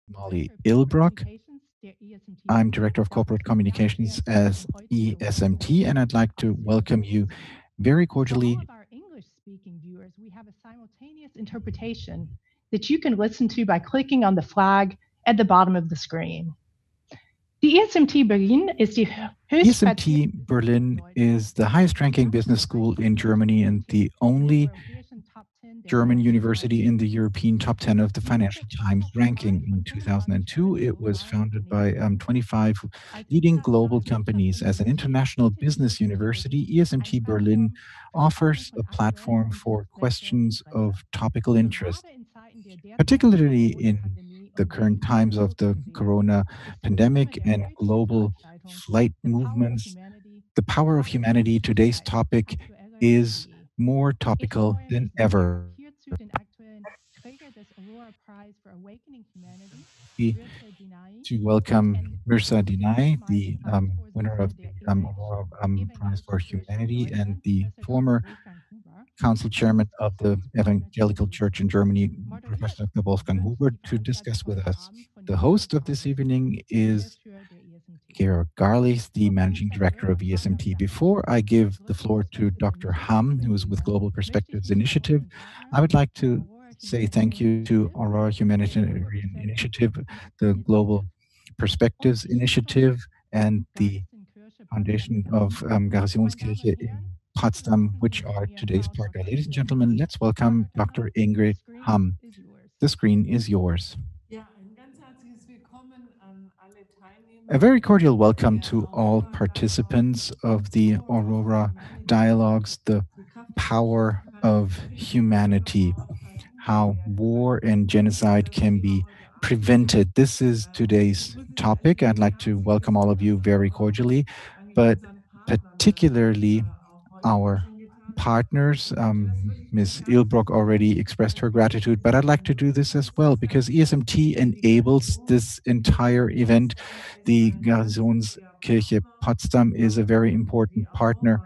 Molly Ilbrock. I'm Director of Corporate Communications as ESMT, and I'd like to welcome you very cordially. For all of our English-speaking viewers, we have a simultaneous interpretation that you can listen to by clicking on the flag at the bottom of the screen. Die ESMT Berlin ist die ESMT Berlin is the highest ranking business school in Germany and the only German university in the European top 10 of the Financial Times ranking. In 2002, it was founded by 25 leading global companies. As an international business university, ESMT Berlin offers a platform for questions of topical interest, particularly in the current times of the corona pandemic and global flight movements. The power of humanity, today's topic, is more topical than ever. hierzu den aktuellen Träger des Aurora Prize for Awakening Humanity, Happy Mirza Dinnayi, to welcome and Mirza Dinnayi, the winner of Vizepräsident the der Aurora Prize Evangelischen for Kirche in Humanity and Deutschland, the Professor Dr. former Wolfgang Huber, council and chairman of the this program Evangelical natürlich Church in Germany, moderiert Professor Dr. Wolfgang wird Huber, die to Veranstaltung discuss with heute us. Abend von The Georg host of this Garlichs, evening is Geschäftsführer der ESMT. Georg Garlichs, the managing Professor director of Mirza ESMT. Dinnayi, Before I give the Global floor to Perspectives Dr. Initiative Ham, who is with Berlin, Global möchte ich Perspectives mich bei Initiative, unseren Partnern I would like der to Aurora say thank Humanitarian you to Initiative, Aurora der Global Humanitarian Perspectives Initiative, the Global Initiative und Perspectives die Stiftung Initiative, and the Garnisonkirche Potsdam Foundation bedanken. of Meine Damen und Garnisonkirche in Herren, bitte Potsdam, lassen Sie which sich are Ihr today's partner. Ladies and Haushaltspapier gentlemen, let's Frau welcome Dr. Dr. Hamm, the Ingrid screen Ham. is yours. The screen is yours. Ja, ein ganz herzliches Willkommen an alle A Teilnehmer very cordial welcome der to all Aurora participants Dialogues, of the Power of Aurora Humanity, Dialogues, the die Kraft der power Gerechtigkeit, of Friedensfrieden und humanity, Mauerfall how umgekehrt war können. and genocide Das ist can Thema be heute Abend. prevented. This is Ich today's begrüße Sie alle topic. I'd ganz like to herzlich. welcome Es all gibt of you das very auch cordially, eigentlich but unseren Partnern, das particularly auch Frau Ilbrock our schon getan hat. partners. Und das würde ich ganz Ms. herzlich Ilbrock already expressed her gratitude, but I'd like to do this as well because ESMT für die enables Garnison this entire event. Potsdam ist The ein ganz wichtiger Garnisonkirche Partner, Potsdam is a very die important partner,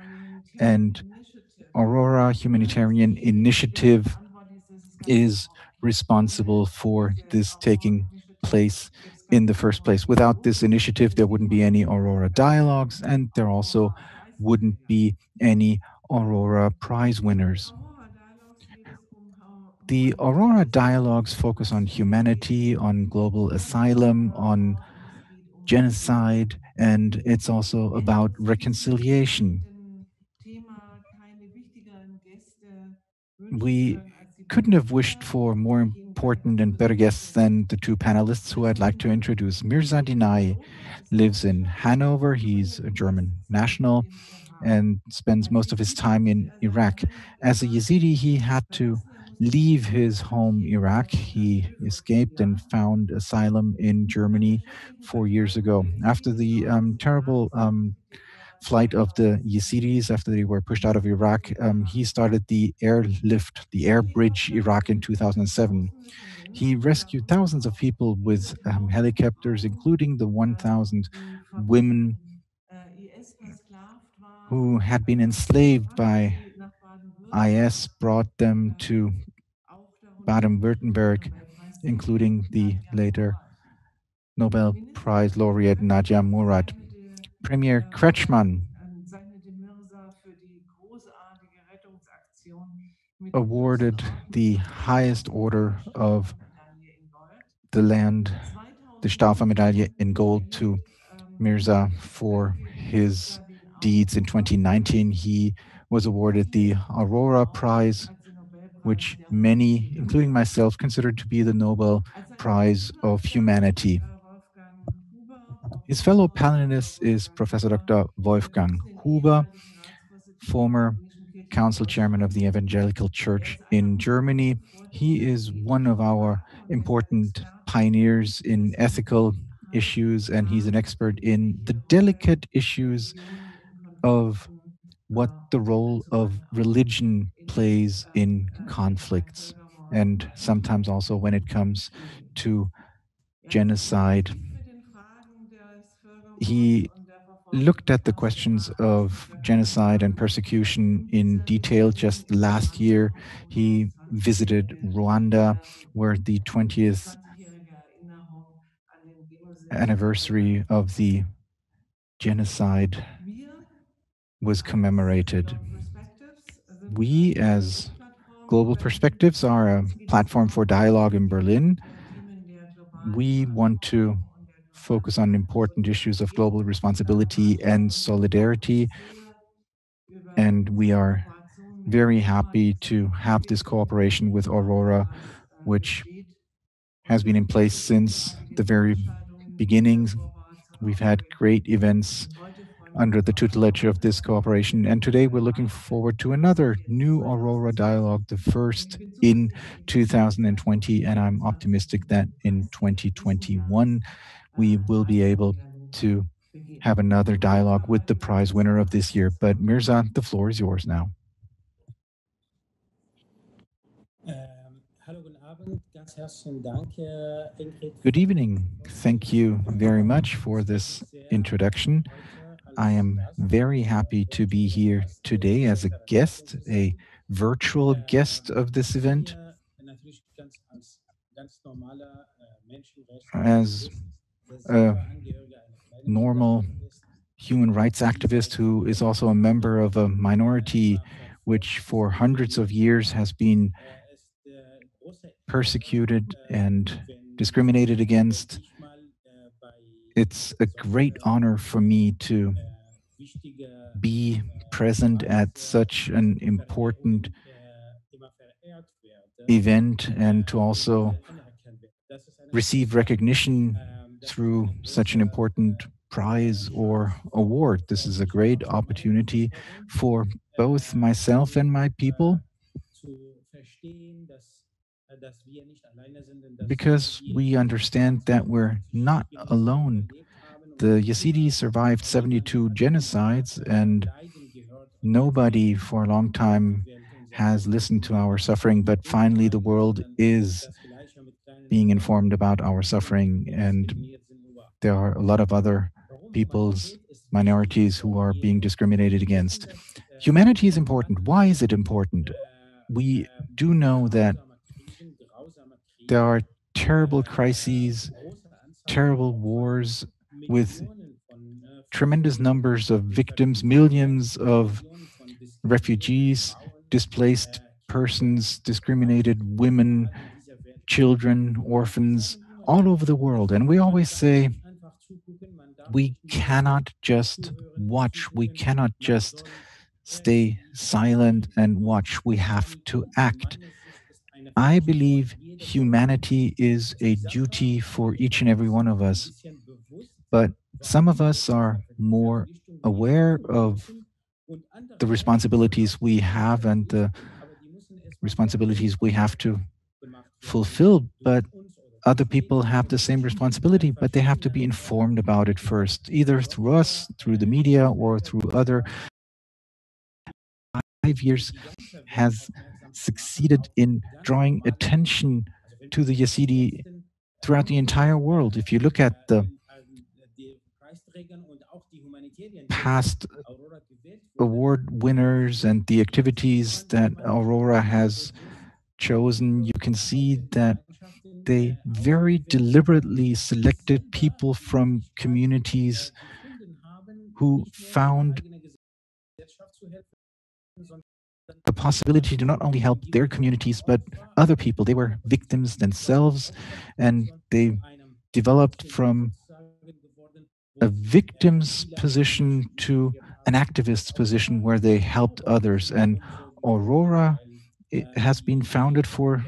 Aurora Humanitarian and Initiative Aurora Humanitarian ist Initiative verantwortlich, dass das Ganze is überhaupt responsible ohne for diese this Aurora taking Initiative place gäbe es gar in the keine first Aurora place. Without Dialogues this und initiative, there wouldn't be any deswegen Aurora gab es Dialogues, die and there also Aurora Prize wouldn't be any Aurora Prize Bei den winners. Aurora Dialogues geht es um The Aurora Humanitarismus, Dialogues focus on es geht humanity, um on global asylum, on Völkermord und es geht um Genozid. genocide, and it's also Wenn about es zu diesem reconciliation. spannenden Thema keine wichtigeren Gäste wünschen We können als die couldn't beiden have wished Redner, for more die ich Ihnen gleich important noch and better guests präsentieren than werde. the two panelists who I'd Mirza like to Dinnayi introduce. Mirza lebt in Dinnayi Hannover, ist lives in Deutscher Hanover. und He's verbringt a die meiste German Zeit national im Irak. and spends Als most of his Jeside time musste in er seine Iraq. Heimat As a Irak Yazidi, he had to verlassen. Er musste sich leave in his home, Transitional Iraq. behaupten als He Hilfe und escaped and Vigilanz. found asylum in Nach der Germany schrecklichen 4 years Vertreibung ago. der After Jesidis the Nord des terrible Iraks gründete er flight of the 2005 Yazidis, after they were pushed out of das Iraq, he Airbridge started Iraq. the airlift, the Sein Airbridge Helikopter Iraq in transportierte 2007. Tausende von He Menschen, rescued thousands of darunter auch people with viele Frauen und helicopters, Frauen, including the 1,000 die women vom IS versklavt who waren, had been enslaved brachte by sie nach IS, Baden-Württemberg, brought them to auch darunter die Baden-Württemberg, Friedensnobelpreisträgerin including the Nadia later Murad. Nobel Prize Ministerpräsident Laureate Nadia Kretschmann Murad. Premier Kretschmann zeichnete Mirza für die großartige Rettungsaktion mit dem höchsten awarded the highest order of Staafelmedaille in Gold. the land, the 2017 Staufer in gold, to Mirza for erhielt his Mirza den deeds. In 2019, he was awarded the Aurora Prize, als den Nobelpreis which der many, Friedenswissenschaft. including myself, considered to be the Nobel Als seine Prize of Mitstreiter sind Humanity. Wolfgang Huber, His fellow Professor panelist is Wolfgang Professor Huber, Dr. Wolfgang den Huber, ehemaligen Ratsvorsitzenden der former Evangelischen Kirche in council chairman of Deutschland. the Evangelical Er Church ist einer in unserer Germany. großen He Vordenker is in one of ethischen our Fragen und er ist ein important Experte pioneers für in das ethical sensible, issues, and he's an expert delikate, in the welche Rolle delicate issues Religionen in of Konflikten what the role of zuweilen auch religion in plays in beim conflicts, Völkermord and sometimes also when it comes spielen. to Er hat sich genocide. intensiv mit den Fragen des Völkermords He und der Verfolgung looked der at the questions of Passover-Massaker genocide and persecution und in detail. Begegnungen Just in last Ruanda year, aufgrund he des visited 20-jährigen Rwanda, where the 20th 20-jährige Erinnerung anniversary of the genocide was commemorated. We, as Global Perspectives, are a platform for dialogue in Berlin. We want to focus on important issues of global responsibility and solidarity, and we are very happy to have this cooperation with Aurora, which has been in place since the very beginnings. We've had great events under the tutelage of this cooperation. And today we're looking forward to another new Aurora Dialogue, the first in 2020. And I'm optimistic that in 2021, we will be able to have another dialogue with the prize winner of this year. But Mirza, the floor is yours now. Good evening. Thank you very much for this introduction. I am very happy to be here today as a guest, a virtual guest of this event. As a normal human rights activist who is also a member of a minority which for hundreds of years has been persecuted and discriminated against, it's a great honor for me to be present at such an important event and to also receive recognition through such an important prize or award. This is a great opportunity for both myself and my people, because we understand that we're not alone. The Yazidis survived 72 genocides, and nobody for a long time has listened to our suffering, but finally the world is being informed about our suffering, and there are a lot of other peoples, minorities who are being discriminated against. Humanity is important. Why is it important? We do know that there are terrible crises, terrible wars with tremendous numbers of victims, millions of refugees, displaced persons, discriminated women, children, orphans, all over the world. And we always say, we cannot just watch, we cannot just stay silent and watch, we have to act. I believe humanity is a duty for each and every one of us, but some of us are more aware of the responsibilities we have and the responsibilities we have to fulfill, but other people have the same responsibility, but they have to be informed about it first, either through us, through the media, or through other. 5 years has succeeded in drawing attention to the Yazidi throughout the entire world. If you look at the past award winners and the activities that Aurora has chosen, you can see that they very deliberately selected people from communities who found the possibility to not only help their communities, but other people. They were victims themselves, and they developed from a victim's position to an activist's position where they helped others. And Aurora has been founded for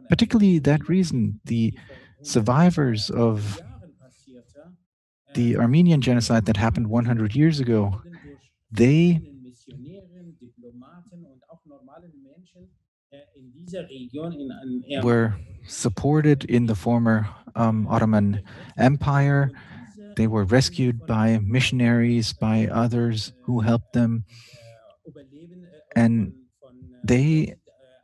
particularly that reason. The survivors of the Armenian genocide that happened 100 years ago, they were supported in the former Ottoman Empire. They were rescued by missionaries, by others who helped them, and they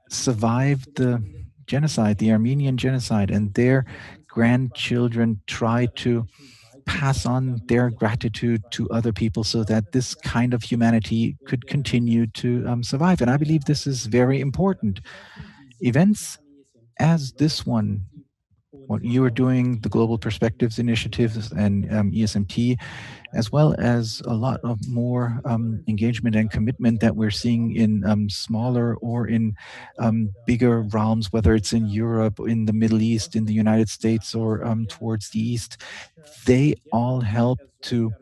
survived the genocide, the Armenian genocide, and their grandchildren tried to pass on their gratitude to other people so that this kind of humanity could continue to survive. And I believe this is very important. Events as this one what you are doing, the Global Perspectives Initiatives and ESMT, as well as a lot of more engagement and commitment that we're seeing in smaller or in bigger realms, whether it's in Europe, in the Middle East, in the United States, or towards the East. They all help to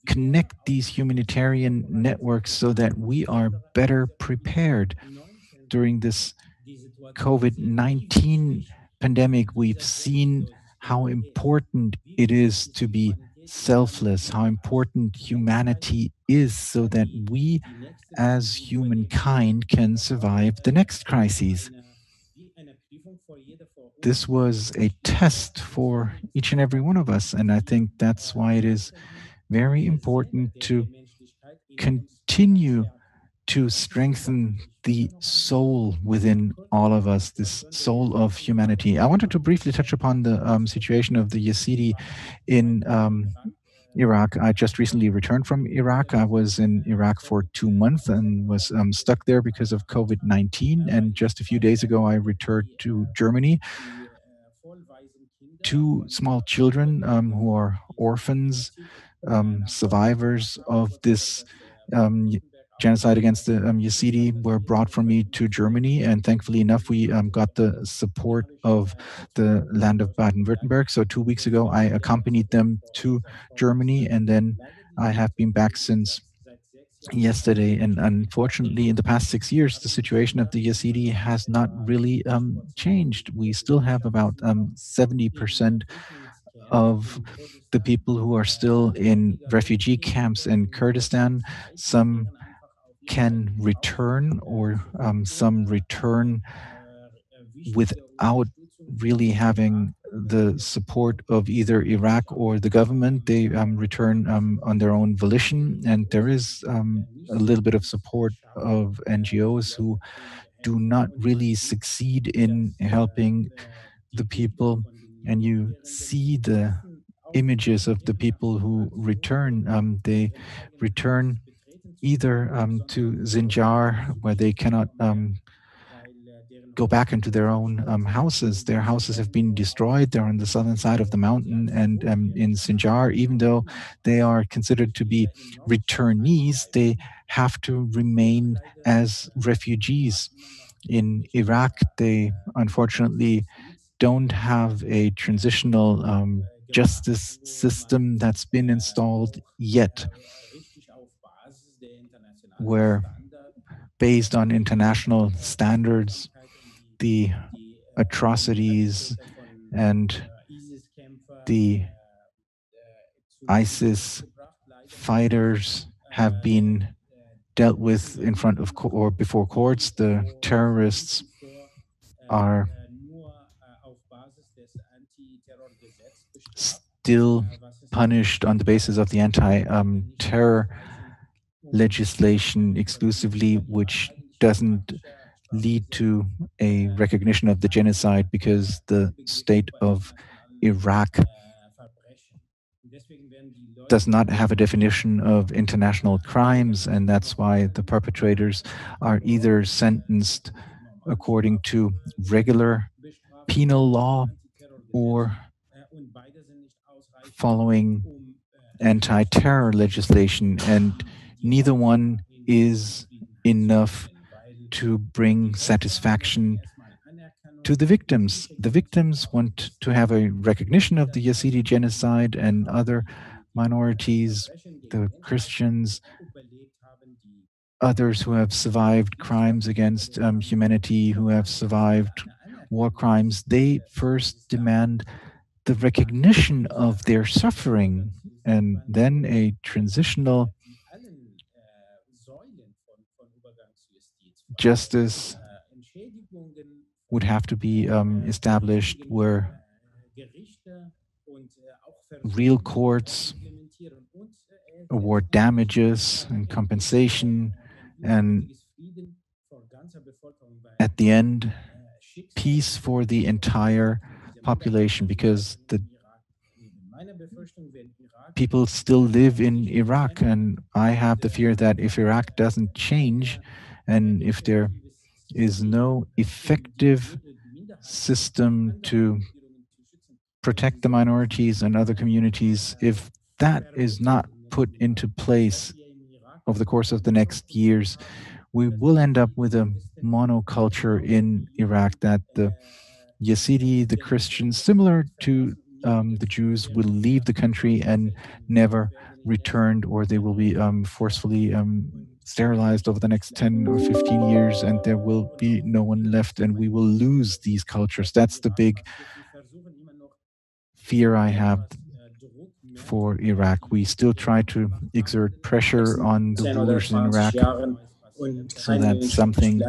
connect these humanitarian networks so that we are better prepared during this COVID-19 pandemic. We've seen how important it is to be selfless, how important humanity is so that we as humankind can survive the next crises. This was a test for each and every one of us, and I think that's why it is very important to continue to strengthen the soul within all of us, this soul of humanity. I wanted to briefly touch upon the situation of the Yazidi in Iraq. I just recently returned from Iraq. I was in Iraq for 2 months and was stuck there because of COVID-19. And just a few days ago, I returned to Germany. 2 small children who are orphans, survivors of this genocide against the Yazidi, were brought from me to Germany, and thankfully enough, we got the support of the land of Baden-Württemberg. So 2 weeks ago, I accompanied them to Germany, and then I have been back since yesterday. And unfortunately, in the past 6 years, the situation of the Yazidi has not really changed. We still have about 70% of the people who are still in refugee camps in Kurdistan. Some can return, or some return without really having the support of either Iraq or the government. They return on their own volition, and there is a little bit of support of NGOs who do not really succeed in helping the people. And you see the images of the people who return. They return either to Sinjar, where they cannot go back into their own houses. Their houses have been destroyed. They're on the southern side of the mountain. And in Sinjar, even though they are considered to be returnees, they have to remain as refugees. In Iraq, they unfortunately don't have a transitional justice system that's been installed yet, where based on international standards, the atrocities and the ISIS fighters have been dealt with in front of or before courts. The terrorists are still punished on the basis of the anti-terror legislation exclusively, which doesn't lead to a recognition of the genocide, because the state of Iraq does not have a definition of international crimes, and that's why the perpetrators are either sentenced according to regular penal law or following anti-terror legislation, and neither one is enough to bring satisfaction to the victims. The victims want to have a recognition of the Yazidi genocide and other minorities, the Christians, others who have survived crimes against humanity, who have survived war crimes. They first demand the recognition of their suffering, and then a transitional justice would have to be established, where real courts award damages and compensation, and at the end, peace for the entire population, because the people still live in Iraq, and I have the fear that if Iraq doesn't change, and if there is no effective system to protect the minorities and other communities, if that is not put into place over the course of the next years, we will end up with a monoculture in Iraq that the Yazidi, the Christians, similar to the Jews, will leave the country and never returned, or they will be forcefully sterilized over the next 10 or 15 years, and there will be no one left, and we will lose these cultures. That's the big fear I have for Iraq. We still try to exert pressure on the rulers in Iraq so that something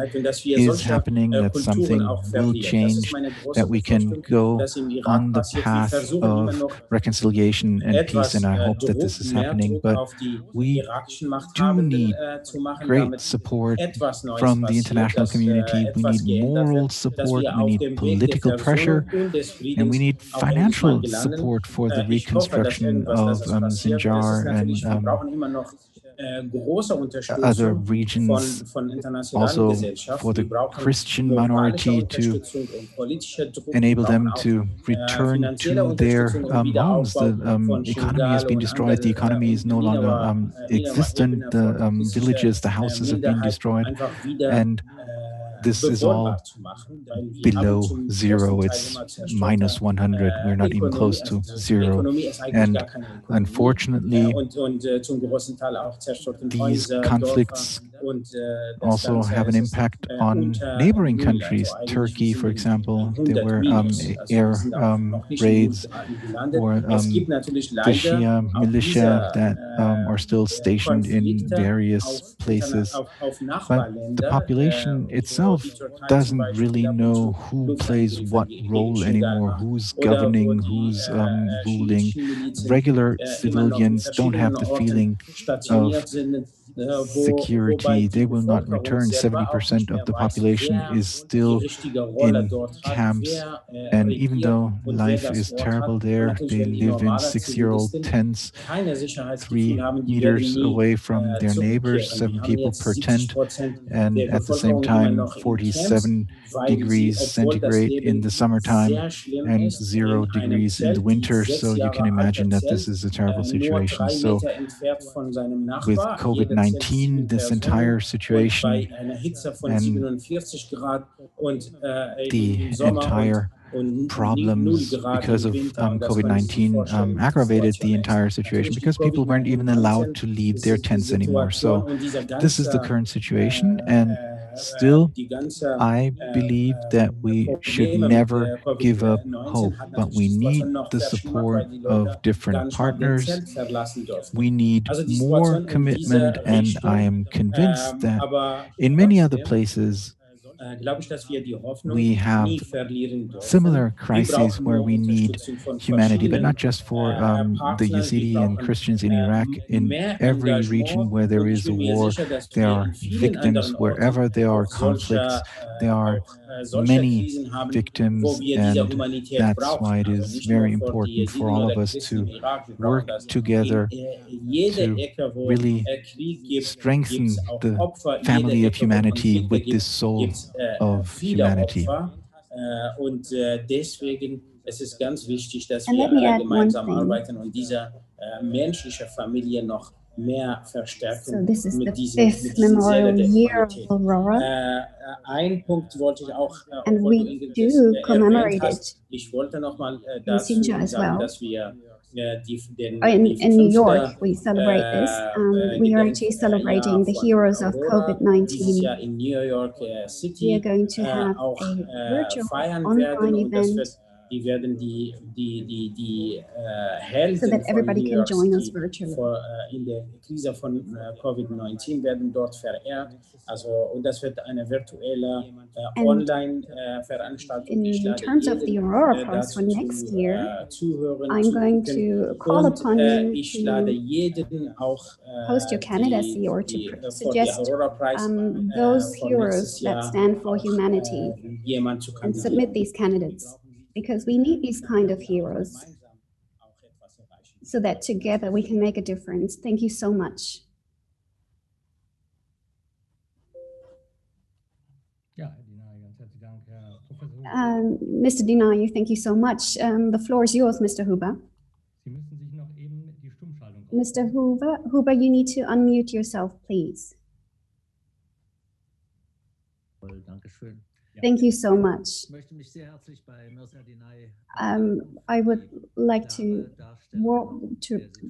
is happening, that something will change, that we can go on the path of reconciliation and peace. And I hope that this is happening. But we do need great support from the international community. We need moral support. We need political pressure. And we need financial support for the reconstruction of Sinjar and other regions, also for the Christian minority, to enable them to return to their homes. The economy has been destroyed. The economy is no longer existent. The villages, the houses have been destroyed. And this is all below zero. It's minus 100. We're not even close to zero. And unfortunately, these conflicts also have an impact on neighboring countries. Turkey, for example, there were air raids, or the Shia militia that are still stationed in various places. But the population itself doesn't really know who plays what role anymore, who's governing, who's ruling. Regular civilians don't have the feeling of security. They will not return. 70% of the population is still in camps. And even though life is terrible there, they live in 6-year-old tents, 3 meters away from their neighbors, 7 people per tent, and at the same time, 47 degrees centigrade in the summertime and 0 degrees in the winter. So you can imagine that this is a terrible situation. So with COVID-19, this entire situation and the entire problems because of COVID-19 aggravated the entire situation, because people weren't even allowed to leave their tents anymore. So this is the current situation, and still I believe that we should never give up hope, but we need the support of different partners. We need more commitment, and I am convinced that in many other places we have similar crises where we need humanity, but not just for the Yazidi and Christians in Iraq. In every region where there is a war, there are victims. Wherever there are conflicts, there are many victims, and that's why it is very important for all of us to work together to really strengthen the family of humanity with this soul of humanity. And let me add one thing. So this is the 5th memorial year of Aurora, and we do commemorate it in Sinjar as well. In New York, we celebrate this. We are actually celebrating the heroes of COVID-19. We are going to have a virtual online event so that everybody can join us virtually. In der Krise von COVID-19 werden dort verehrt. Und das wird eine virtuelle Online-Veranstaltung in terms of the Aurora Prize for next year, I'm going to call upon you to post your candidacy or to suggest those heroes that stand for humanity and submit these candidates, because we need these kind of heroes so that together we can make a difference. Thank you so much. Mr. Dinnayi, thank you so much. The floor is yours, Mr. Huber. Mr. Huber, you need to unmute yourself, please. Thank you so much. I would like to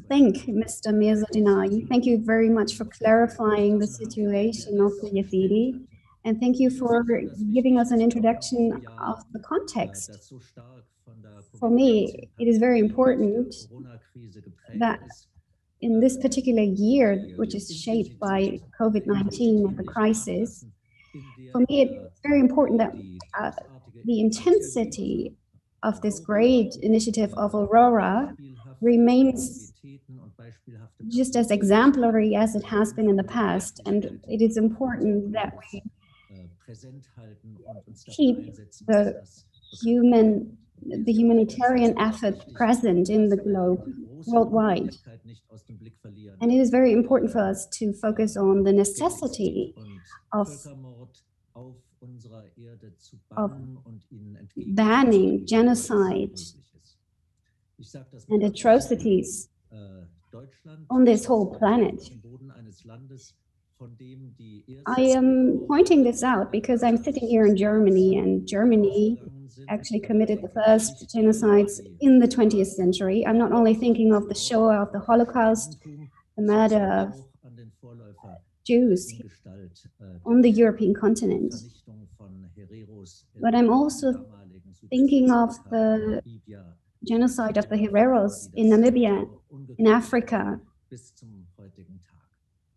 thank Mr. Mirza Dinnayi. Thank you very much for clarifying the situation of the Yazidi. And thank you for giving us an introduction of the context. For me, it is very important that in this particular year, which is shaped by COVID-19 and the crisis, for me, it's very important that the intensity of this great initiative of Aurora remains just as exemplary as it has been in the past. And it is important that we keep the humanitarian effort present in the globe worldwide. And it is very important for us to focus on the necessity of banning genocide and atrocities on this whole planet. I am pointing this out because I'm sitting here in Germany, and Germany actually committed the first genocides in the 20th century. I'm not only thinking of the Shoah, of the Holocaust, the murder of Jews on the European continent, but I'm also thinking of the genocide of the Hereros in Namibia, in Africa.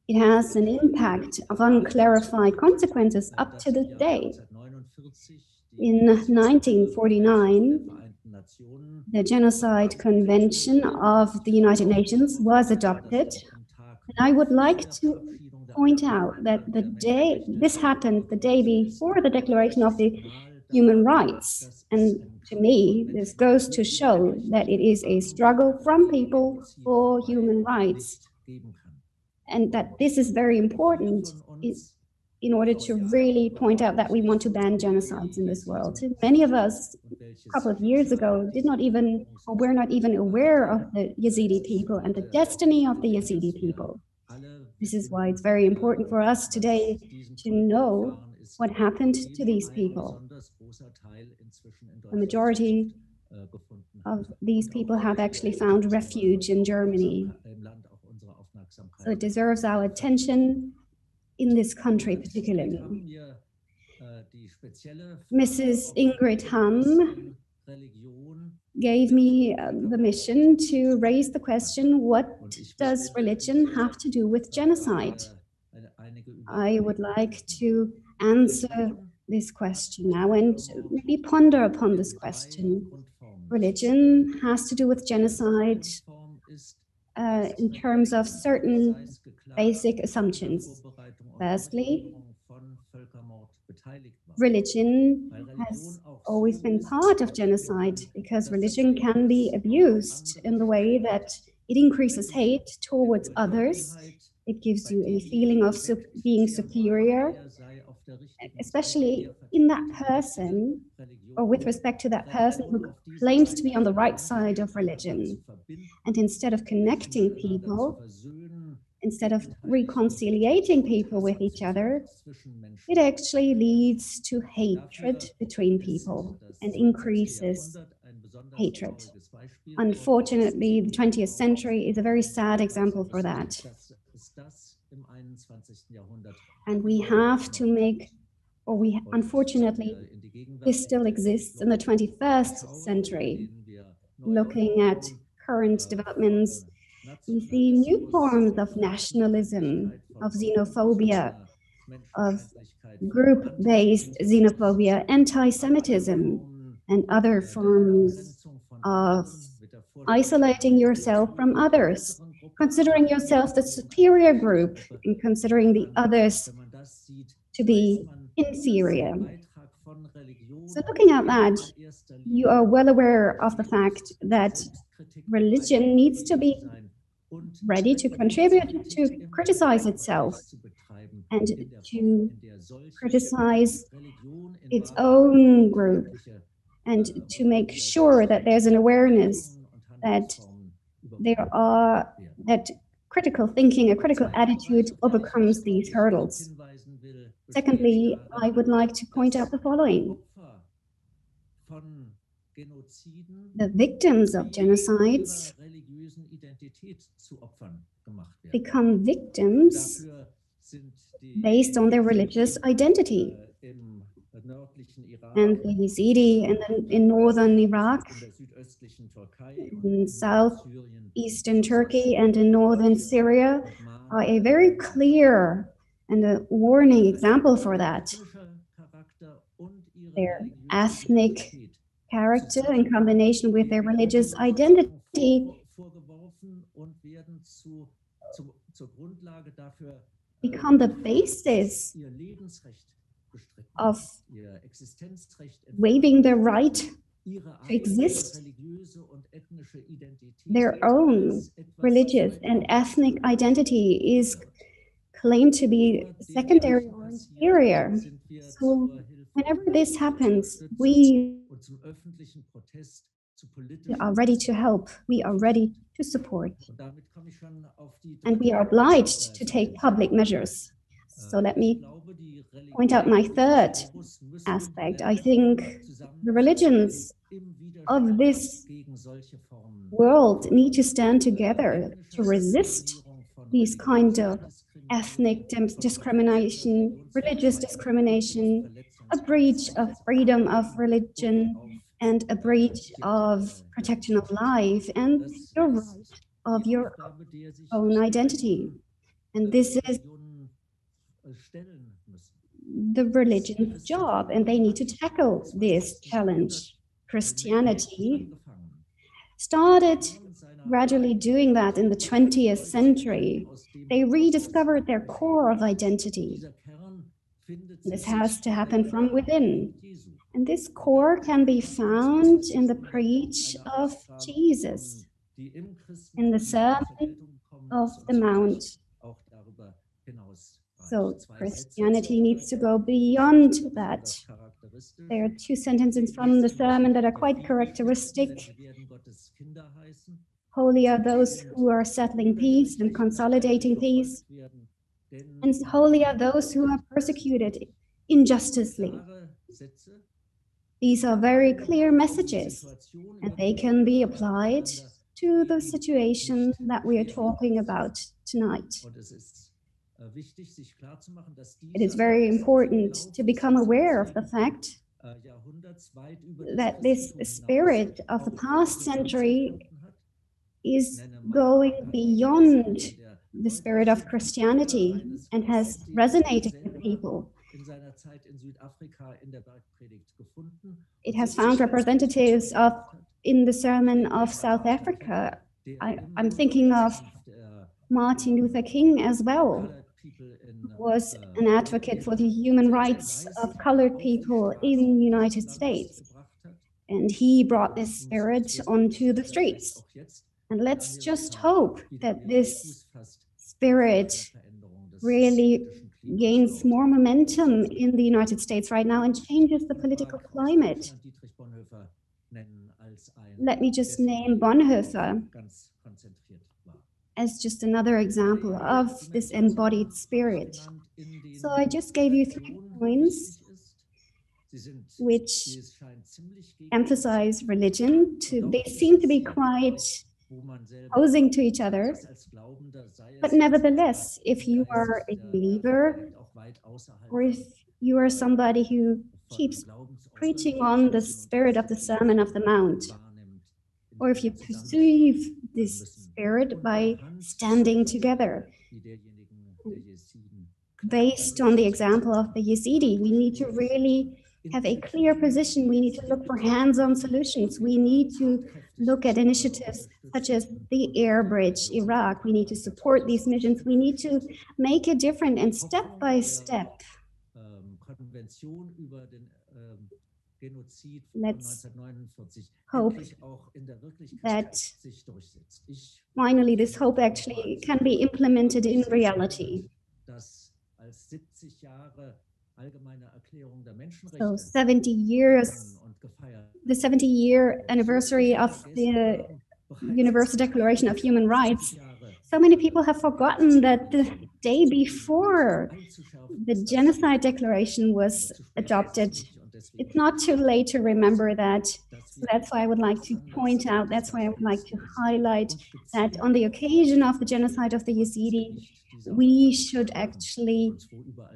It has an impact of unclarified consequences up to this day. In 1949, the Genocide Convention of the United Nations was adopted. And I would like to point out that this happened the day before the Declaration of the Human Rights. And to me, this goes to show that it is a struggle from people for human rights. And that this is very important in order to really point out that we want to ban genocides in this world. Many of us, a couple of years ago, were not even aware of the Yazidi people and the destiny of the Yazidi people. This is why it's very important for us today to know what happened to these people. The majority of these people have actually found refuge in Germany. So it deserves our attention in this country particularly. Mrs. Ingrid Hamm gave me the mission to raise the question, what does religion have to do with genocide? I would like to answer this question now and maybe ponder upon this question. Religion has to do with genocide in terms of certain basic assumptions. Firstly, religion has always been part of genocide because religion can be abused in the way that it increases hate towards others. It gives you a feeling of being superior, especially in that person, or with respect to that person who claims to be on the right side of religion. And instead of connecting people, instead of reconciliating people with each other, it actually leads to hatred between people and increases hatred. Unfortunately, the 20th century is a very sad example for that. And we have to make, unfortunately, this still exists in the 21st century. Looking at current developments, we see new forms of nationalism, of xenophobia, of group-based xenophobia, anti-Semitism, and other forms of isolating yourself from others, considering yourself the superior group and considering the others to be inferior. So looking at that, you are well aware of the fact that religion needs to be ready to contribute, to criticize itself, and to criticize its own group, and to make sure that there's an awareness that that critical thinking, a critical attitude overcomes these hurdles. Secondly, I would like to point out the following. The victims of genocides become victims based on their religious identity. And the Yazidi in northern Iraq, in southeastern Turkey, and in northern Syria are a very clear and a warning example for that. Their ethnic character in combination with their religious identity become the basis of waiving the right to exist. Their own religious and ethnic identity is claimed to be secondary or inferior. So whenever this happens, we are ready to help, we are ready to support, and we are obliged to take public measures. So let me point out my third aspect. I think the religions of this world need to stand together to resist these kind of ethnic discrimination, religious discrimination, a breach of freedom of religion, and a breach of protection of life and your right of your own identity. And this is the religion's job, and they need to tackle this challenge. Christianity started gradually doing that in the 20th century. They rediscovered their core of identity. This has to happen from within. And this core can be found in the preach of Jesus, in the Sermon of the Mount. So Christianity needs to go beyond that. There are two sentences from the sermon that are quite characteristic. Holy are those who are settling peace and consolidating peace, and holy are those who are persecuted injustly. These are very clear messages, and they can be applied to the situation that we are talking about tonight. It is very important to become aware of the fact that this spirit of the past century is going beyond the spirit of Christianity and has resonated with people. It has found representatives in the Sermon of South Africa. I'm thinking of Martin Luther King as well, who was an advocate for the human rights of colored people in the United States. And he brought this spirit onto the streets. And let's just hope that this spirit really gains more momentum in the United States right now and changes the political climate. Let me just name Bonhoeffer as just another example of this embodied spirit. So I just gave you 3 points which emphasize religion. They seem to be quite opposing to each other, but nevertheless, if you are a believer, or if you are somebody who keeps preaching on the spirit of the Sermon of the Mount, or if you perceive this spirit by standing together, based on the example of the Yazidi, we need to really have a clear position. We need to look for hands-on solutions. We need to look at initiatives such as the Airbridge Iraq. We need to support these missions. We need to make a difference, and step by step, let's hope that finally this hope actually can be implemented in reality. So 70 years, the 70-year anniversary of the Universal Declaration of Human Rights. So many people have forgotten that the day before the Genocide Declaration was adopted, it's not too late to remember that. So that's why I would like to point out, that's why I would like to highlight that on the occasion of the genocide of the Yazidi, we should actually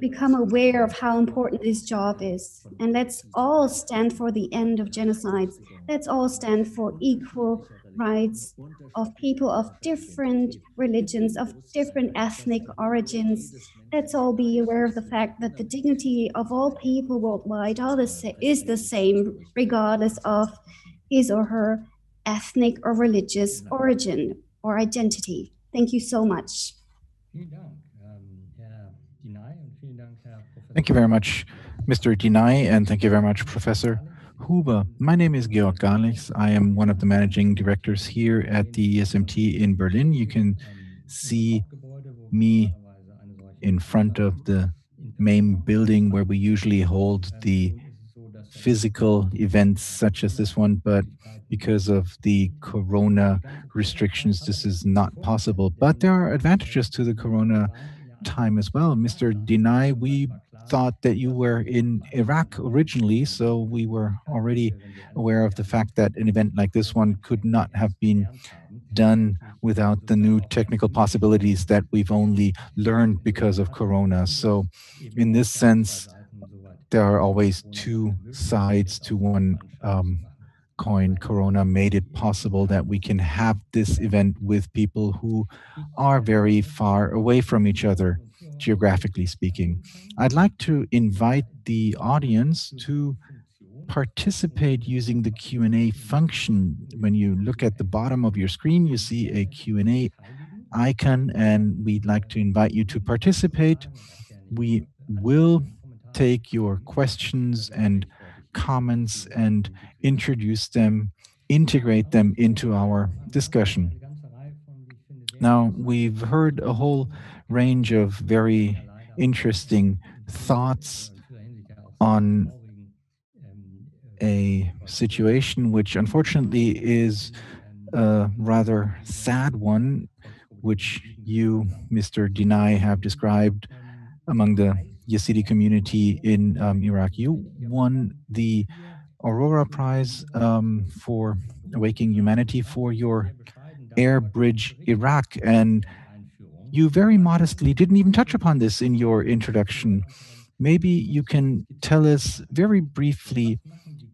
become aware of how important this job is. And let's all stand for the end of genocides. Let's all stand for equal rights of people of different religions, of different ethnic origins. Let's all be aware of the fact that the dignity of all people worldwide is the same, regardless of his or her ethnic or religious origin or identity. Thank you so much. Thank you very much, Mr. Dinnayi, and thank you very much, Professor Huber. My name is Georg Garlichs. I am one of the managing directors here at the ESMT in Berlin. You can see me in front of the main building where we usually hold the physical events such as this one, but because of the corona restrictions, this is not possible. But there are advantages to the corona time as well. Mr. Dinnayi, we thought that you were in Iraq originally, so we were already aware of the fact that an event like this one could not have been done without the new technical possibilities that we've only learned because of corona. So in this sense, there are always two sides to one coin. Corona made it possible that we can have this event with people who are very far away from each other, geographically speaking. I'd like to invite the audience to participate using the Q&A function. When you look at the bottom of your screen, you see a Q&A icon, and we'd like to invite you to participate. We will take your questions and comments and introduce them, integrate them into our discussion. Now, we've heard a whole range of very interesting thoughts on a situation which unfortunately is a rather sad one, which you, Mr. Dinnayi, have described among the Yazidi community in Iraq. You won the Aurora Prize for Awakening Humanity for your Airbridge Iraq, and you very modestly didn't even touch upon this in your introduction. Maybe you can tell us very briefly,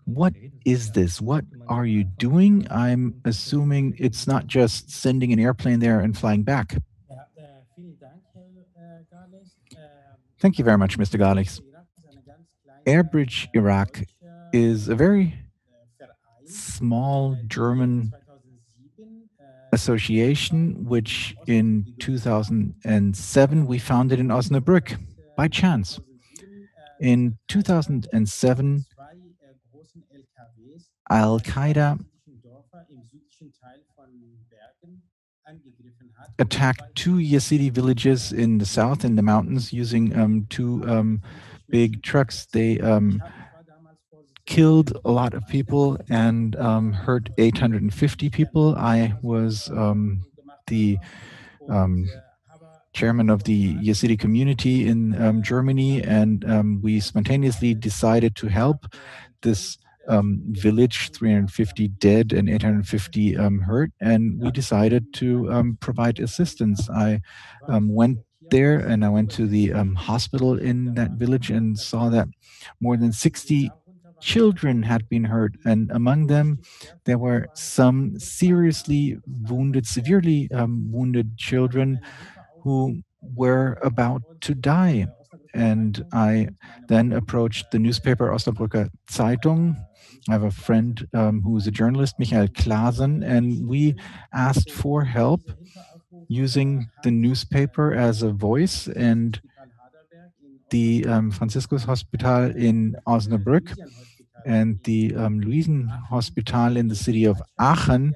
what is this? What are you doing? I'm assuming it's not just sending an airplane there and flying back. Thank you very much, Mr. Garlichs. Airbridge Iraq is a very small German association, which in 2007 we founded in Osnabrück by chance. In 2007, Al-Qaeda attacked two Yazidi villages in the south, in the mountains, using two big trucks. They killed a lot of people and hurt 850 people. I was the chairman of the Yazidi community in Germany, and we spontaneously decided to help this village, 350 dead and 850 hurt, and we decided to provide assistance. I went there and I went to the hospital in that village and saw that more than 60 children had been hurt, and among them there were some seriously wounded, severely wounded children who were about to die. And I then approached the newspaper Osnabrücker Zeitung. I have a friend who's a journalist, Michael Klasen, and we asked for help using the newspaper as a voice, and the Franziskus Hospital in Osnabrück and the Luisen Hospital in the city of Aachen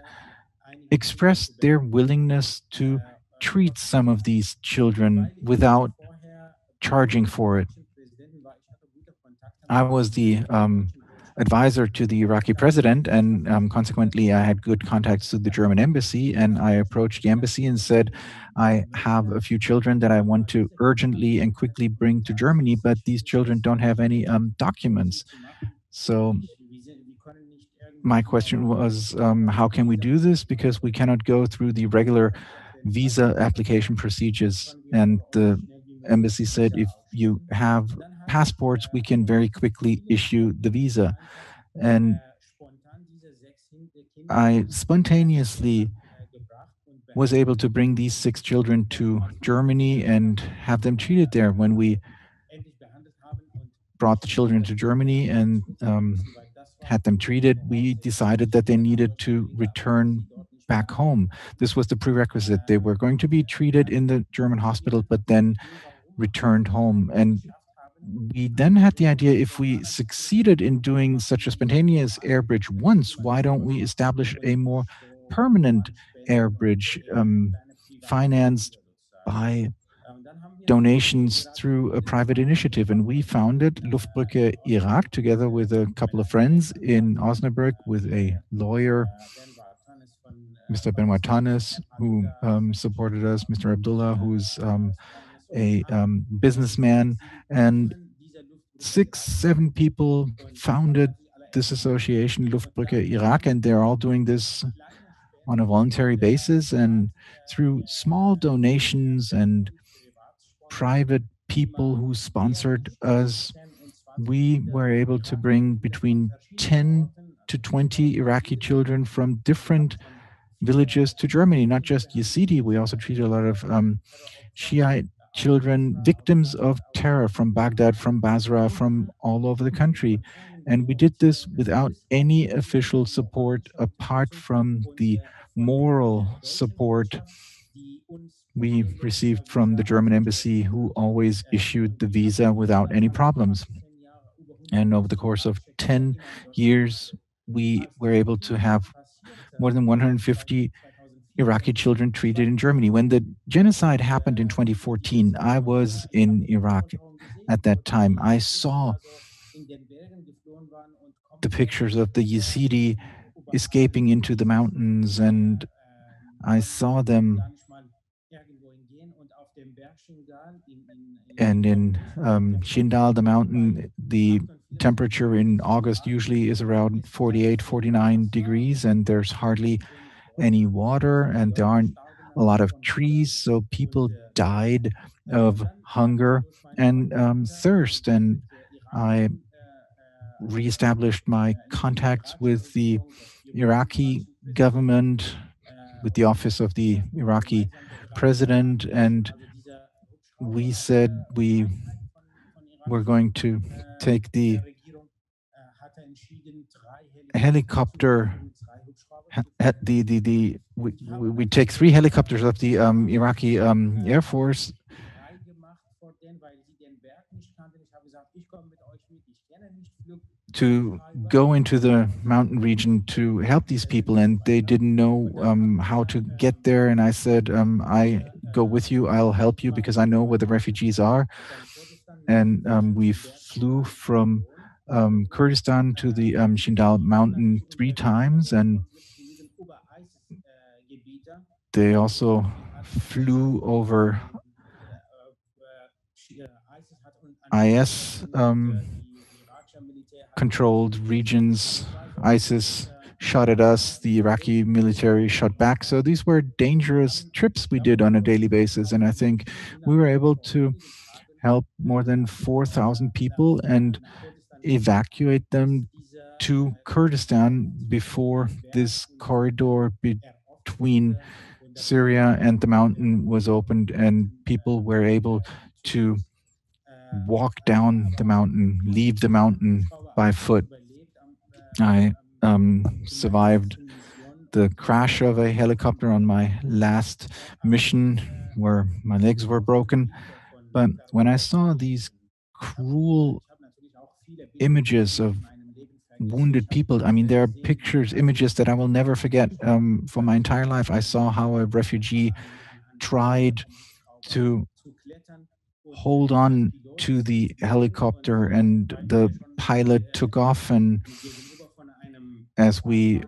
expressed their willingness to treat some of these children without charging for it. I was the advisor to the Iraqi president, and consequently, I had good contacts to the German embassy. And I approached the embassy and said, I have a few children that I want to urgently and quickly bring to Germany, but these children don't have any documents. So my question was, how can we do this? Because we cannot go through the regular visa application procedures. And the embassy said, if you have passports, we can very quickly issue the visa. And I spontaneously was able to bring these 6 children to Germany and have them treated there. When we brought the children to Germany and had them treated, we decided that they needed to return back home. This was the prerequisite. They were going to be treated in the German hospital, but then returned home. And we then had the idea, if we succeeded in doing such a spontaneous air bridge once, why don't we establish a more permanent air bridge financed by donations through a private initiative? And we founded Luftbrücke Iraq together with a couple of friends in Osnabrück, with a lawyer, Mr. Benoit Tanis, who supported us, Mr. Abdullah, who's a businessman, and 6, 7 people founded this association, Luftbrücke Iraq, and they're all doing this on a voluntary basis. And through small donations and private people who sponsored us, we were able to bring between 10 to 20 Iraqi children from different villages to Germany, not just Yazidi. We also treated a lot of Shiite children, victims of terror from Baghdad, from Basra, from all over the country. And we did this without any official support, apart from the moral support we received from the German embassy, who always issued the visa without any problems. And over the course of 10 years, we were able to have more than 150 Iraqi children treated in Germany. When the genocide happened in 2014, I was in Iraq at that time. I saw the pictures of the Yazidi escaping into the mountains, and I saw them. And in Shindal, the mountain, the temperature in August usually is around 48, 49 degrees, and there's hardly any water, and there aren't a lot of trees, so people died of hunger and thirst. And I reestablished my contacts with the Iraqi government, with the office of the Iraqi president, and we said we were going to take the helicopter. We take 3 helicopters of the Iraqi Air Force to go into the mountain region to help these people, and they didn't know how to get there. And I said, I go with you, I'll help you, because I know where the refugees are. And we flew from Kurdistan to the Shindal mountain 3 times, and they also flew over IS controlled regions. ISIS shot at us, the Iraqi military shot back. So these were dangerous trips we did on a daily basis. And I think we were able to help more than 4,000 people and evacuate them to Kurdistan before this corridor between Syria and the mountain was opened, and people were able to walk down the mountain, leave the mountain by foot. I survived the crash of a helicopter on my last mission, where my legs were broken. But when I saw these cruel images of wounded people, I mean, there are pictures, images that I will never forget for my entire life. I saw how a refugee tried to hold on to the helicopter, and the pilot took off, and as we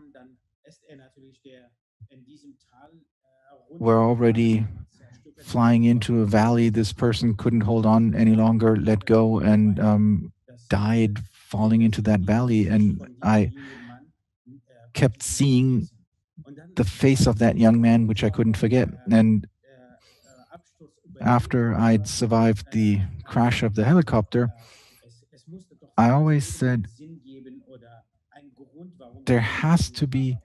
were already flying into a valley, this person couldn't hold on any longer, let go, and died falling into that valley. And I kept seeing the face of that young man, which I couldn't forget. And after I'd survived the crash of the helicopter, I always said, there has to be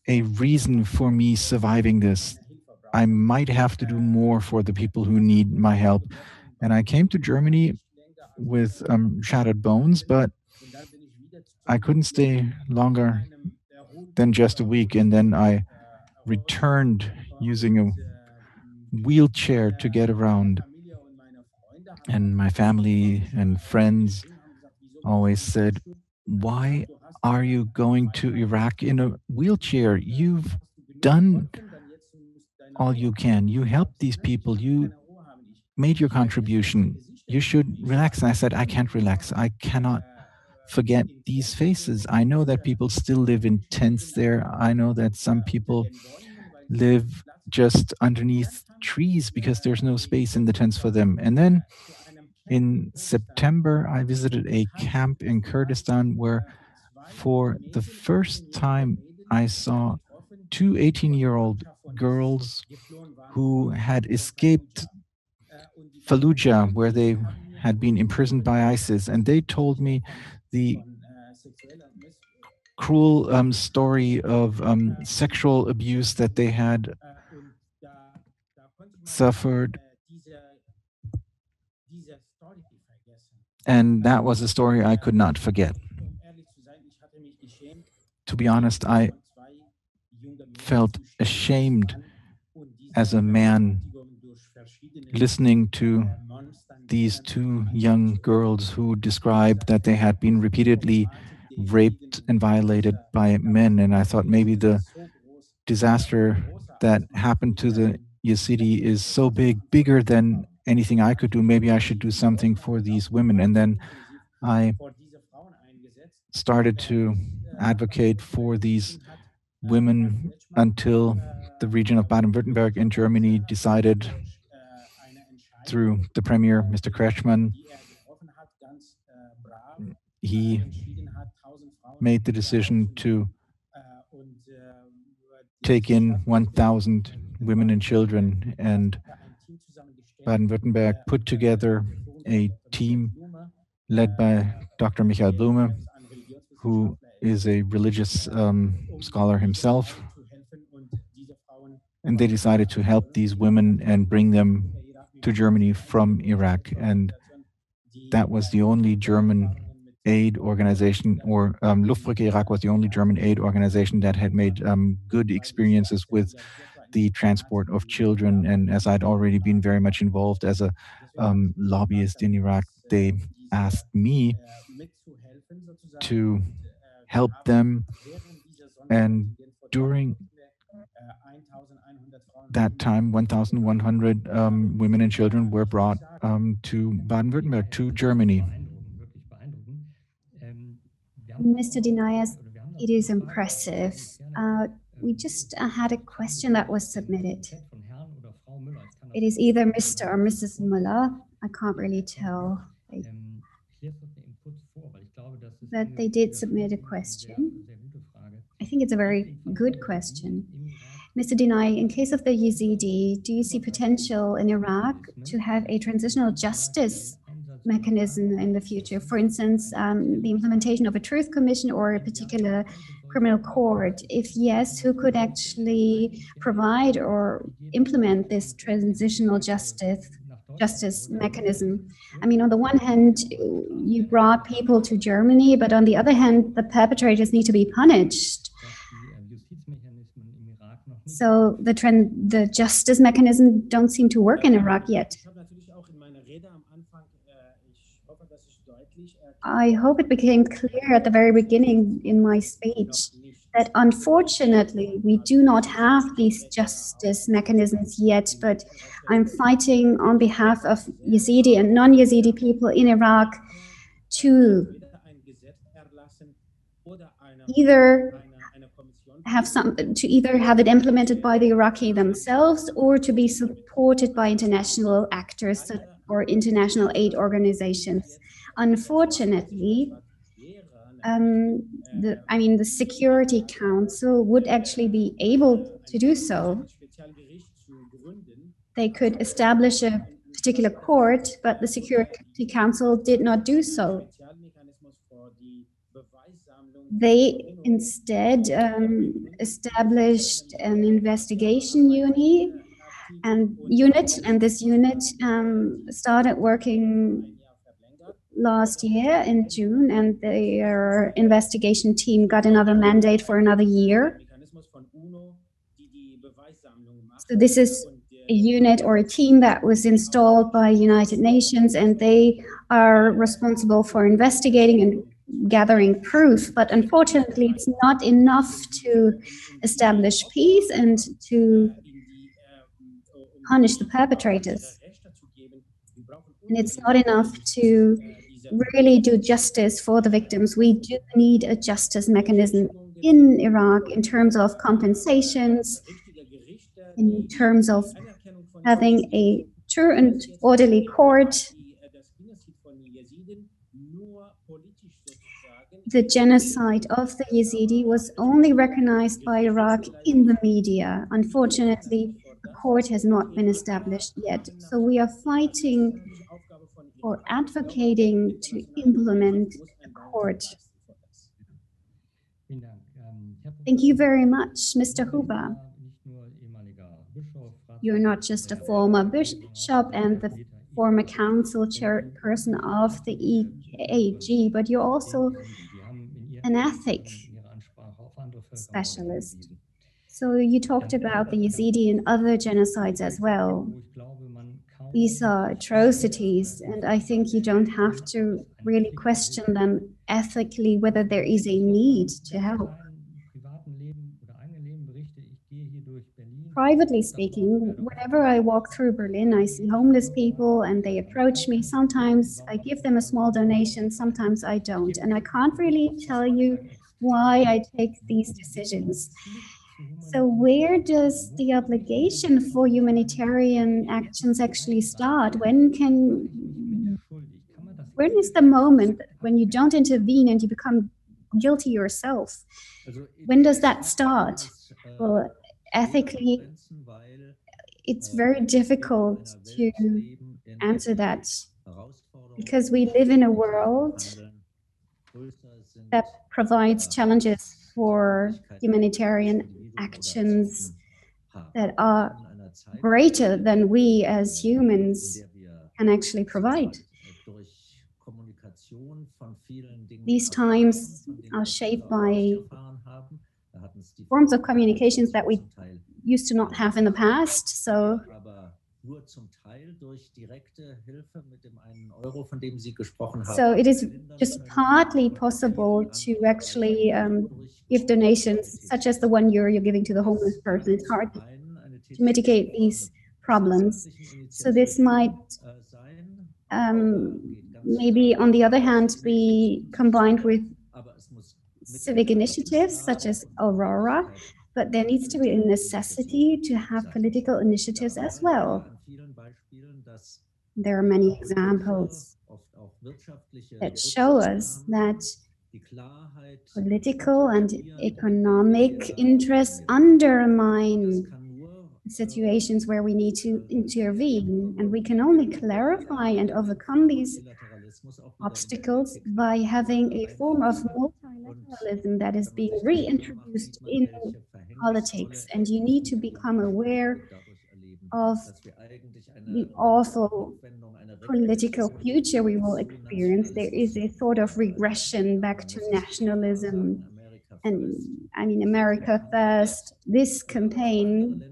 a reason for me surviving this. I might have to do more for the people who need my help. And I came to Germany with shattered bones, but I couldn't stay longer than just a week. And then I returned using a wheelchair to get around. And my family and friends always said, why are you going to Iraq in a wheelchair? You've done all you can. You helped these people. You made your contribution. You should relax. And I said, I can't relax. I cannot forget these faces. I know that people still live in tents there. I know that some people live just underneath trees because there's no space in the tents for them. And then in September, I visited a camp in Kurdistan where for the first time I saw two 18-year-old girls who had escaped Fallujah, where they had been imprisoned by ISIS. And they told me the cruel story of sexual abuse that they had suffered. And that was a story I could not forget. To be honest, I felt ashamed as a man listening to these two young girls who described that they had been repeatedly raped and violated by men. And I thought maybe the disaster that happened to the Yazidi is so big, bigger than anything I could do. Maybe I should do something for these women. And then I started to advocate for these women until the region of Baden-Württemberg in Germany decided through the Premier, Mr. Kretschmann, he made the decision to take in 1,000 women and children, and Baden-Württemberg put together a team led by Dr. Michael Blume, who is a religious scholar himself. And they decided to help these women and bring them to Germany from Iraq. And that was the only German aid organization, or Luftbrücke Iraq was the only German aid organization that had made good experiences with the transport of children. And as I'd already been very much involved as a lobbyist in Iraq, they asked me to help them. And during that time, 1,100 women and children were brought to Baden-Württemberg, to Germany. Mr. Dinnayi, it is impressive. We just had a question that was submitted. It is either Mr. or Mrs. Müller. I can't really tell. But they did submit a question. I think it's a very good question. Mr. Dinnayi, in case of the Yazidi, do you see potential in Iraq to have a transitional justice mechanism in the future? For instance, the implementation of a truth commission or a particular criminal court? If yes, who could actually provide or implement this transitional justice mechanism? I mean, on the one hand, you brought people to Germany, but on the other hand, the perpetrators need to be punished. So the justice mechanism don't seem to work in Iraq yet. I hope it became clear at the very beginning in my speech that unfortunately we do not have these justice mechanisms yet, but I'm fighting on behalf of Yazidi and non-Yazidi people in Iraq to either have it implemented by the Iraqi themselves or to be supported by international actors or international aid organizations. Unfortunately, the Security Council would actually be able to do so. They could establish a particular court, but the Security Council did not do so. They instead established an investigation unit, and this unit started working last year in June, and their investigation team got another mandate for another year. So this is a unit or a team that was installed by United Nations, and they are responsible for investigating and gathering proof. But unfortunately, it's not enough to establish peace and to punish the perpetrators. And it's not enough to really do justice for the victims. We do need a justice mechanism in Iraq in terms of compensations, in terms of having a true and orderly court. The genocide of the Yazidi was only recognized by Iraq in the media. Unfortunately, the court has not been established yet. So we are fighting or advocating to implement a court. Thank you very much, Mr. Huber. You're not just a former bishop and the former council chairperson of the EAG, but you're also an ethic specialist. So you talked about the Yazidi and other genocides as well. These are atrocities, and I think you don't have to really question them ethically whether there is a need to help. Privately speaking, whenever I walk through Berlin, I see homeless people and they approach me. Sometimes I give them a small donation, sometimes I don't. And I can't really tell you why I take these decisions. So where does the obligation for humanitarian actions actually start? When is the moment when you don't intervene and you become guilty yourself? When does that start? Well, ethically, it's very difficult to answer that because we live in a world that provides challenges for humanitarian actions that are greater than we as humans can actually provide. These times are shaped by forms of communications that we used to not have in the past. So it is just partly possible to actually give donations, such as the €1 you're giving to the homeless person. It's hard to mitigate these problems. So this might maybe, on the other hand, be combined with civic initiatives such as Aurora, but there needs to be a necessity to have political initiatives as well. There are many examples that show us that political and economic interests undermine situations where we need to intervene, and we can only clarify and overcome these obstacles by having a form of multilateralism that is being reintroduced in politics. And you need to become aware of the awful political future we will experience. There is a sort of regression back to nationalism, and I mean, America first. This campaign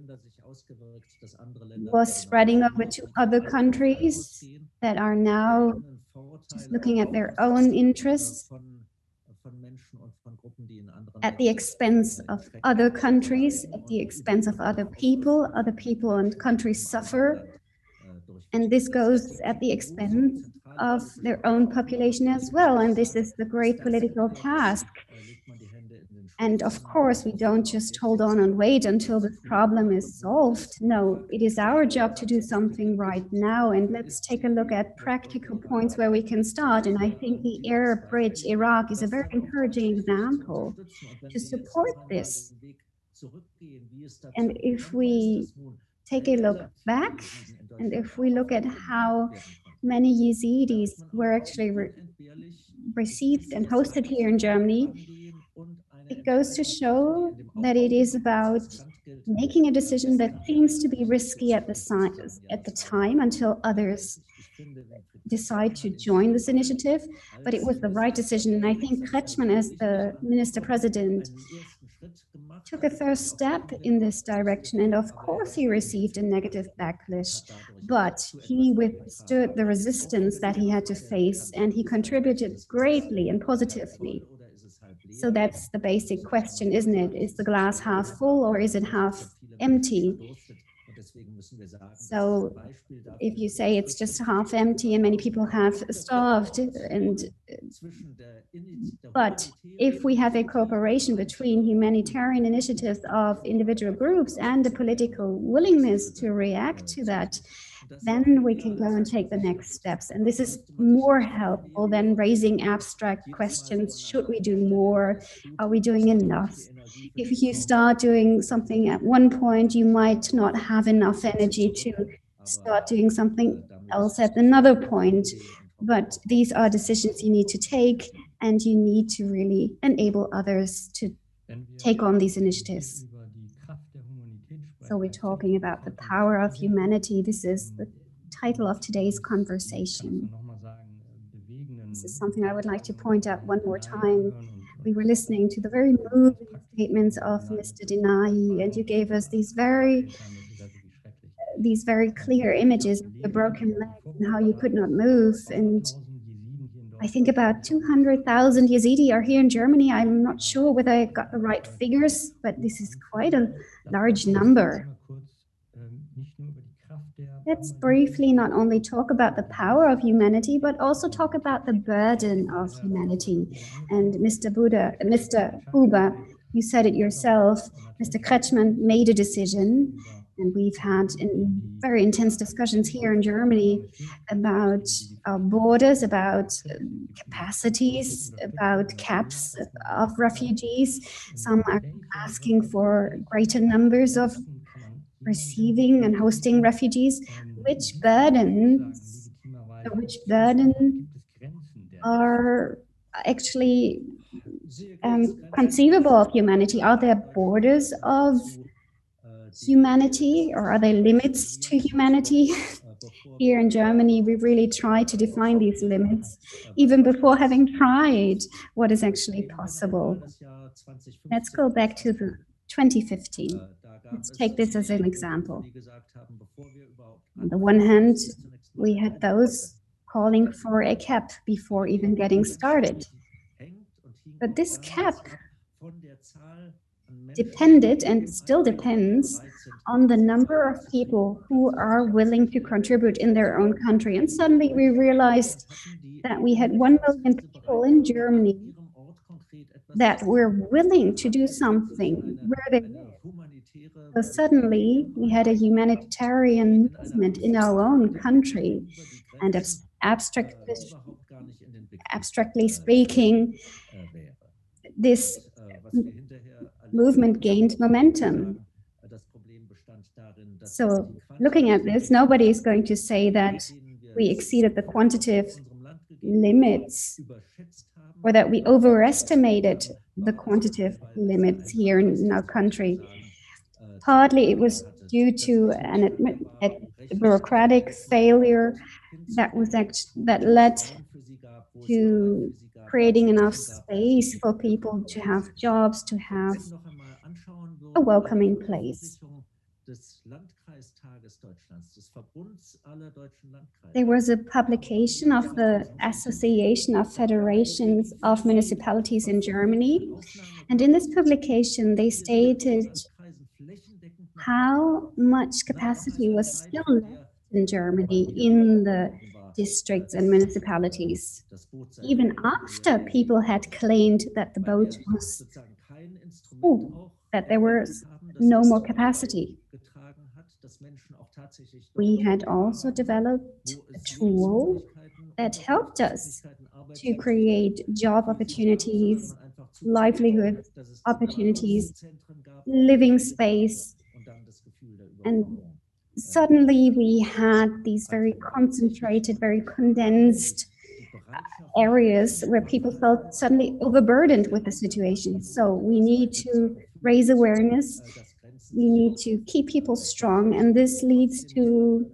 was spreading over to other countries that are now just looking at their own interests. at the expense of other countries, at the expense of other people and countries suffer. And this goes at the expense of their own population as well. And this is the great political task. And of course, we don't just hold on and wait until this problem is solved. No, it is our job to do something right now. And let's take a look at practical points where we can start. And I think the Airbridge Iraq is a very encouraging example to support this. And if we take a look back, and if we look at how many Yazidis were actually received and hosted here in Germany, it goes to show that it is about making a decision that seems to be risky at the time until others decide to join this initiative, but it was the right decision. And I think Kretschmann, as the minister president, took a first step in this direction. And of course, he received a negative backlash, but he withstood the resistance that he had to face, and he contributed greatly and positively. So that's the basic question, isn't it? Is the glass half full or is it half empty? So if you say it's just half empty and many people have starved, but if we have a cooperation between humanitarian initiatives of individual groups and the political willingness to react to that, then we can go and take the next steps. And this is more helpful than raising abstract questions. Should we do more? Are we doing enough? If you start doing something at one point, you might not have enough energy to start doing something else at another point. But these are decisions you need to take, and you need to really enable others to take on these initiatives. So we're talking about the power of humanity. This is the title of today's conversation. This is something I would like to point out one more time. We were listening to the very moving statements of Mr. Dinnayi, and you gave us these very clear images of the broken leg and how you could not move. And I think about 200,000 Yazidi are here in Germany. I'm not sure whether I got the right figures, but this is quite a large number. Let's briefly not only talk about the power of humanity, but also talk about the burden of humanity. And Mr. Huber, you said it yourself, Mr. Kretschmann made a decision, and we've had very intense discussions here in Germany about our borders, about capacities, about caps of refugees. Some are asking for greater numbers of receiving and hosting refugees. Which burdens are actually conceivable of humanity? Are there borders of humanity, or are there limits to humanity? Here in Germany, we really try to define these limits, even before having tried what is actually possible. Let's go back to 2015. Let's take this as an example. On the one hand, we had those calling for a cap before even getting started. But this cap depended and still depends on the number of people who are willing to contribute in their own country. And suddenly we realized that we had 1 million people in Germany that were willing to do something where they live. So suddenly we had a humanitarian movement in our own country, and abstractly speaking, this movement gained momentum. So looking at this, nobody is going to say that we exceeded the quantitative limits or that we overestimated the quantitative limits here in our country. Partly it was due to a bureaucratic failure that led to creating enough space for people to have jobs, to have a welcoming place. there was a publication of the Association of Federations of Municipalities in Germany. And in this publication, they stated how much capacity was still left in Germany in the districts and municipalities, even after people had claimed that the boat was full, that there was no more capacity. We had also developed a tool that helped us to create job opportunities, livelihood opportunities, living space, and suddenly we had these very concentrated, very condensed areas where people felt suddenly overburdened with the situation. So we need to raise awareness, we need to keep people strong, and this leads to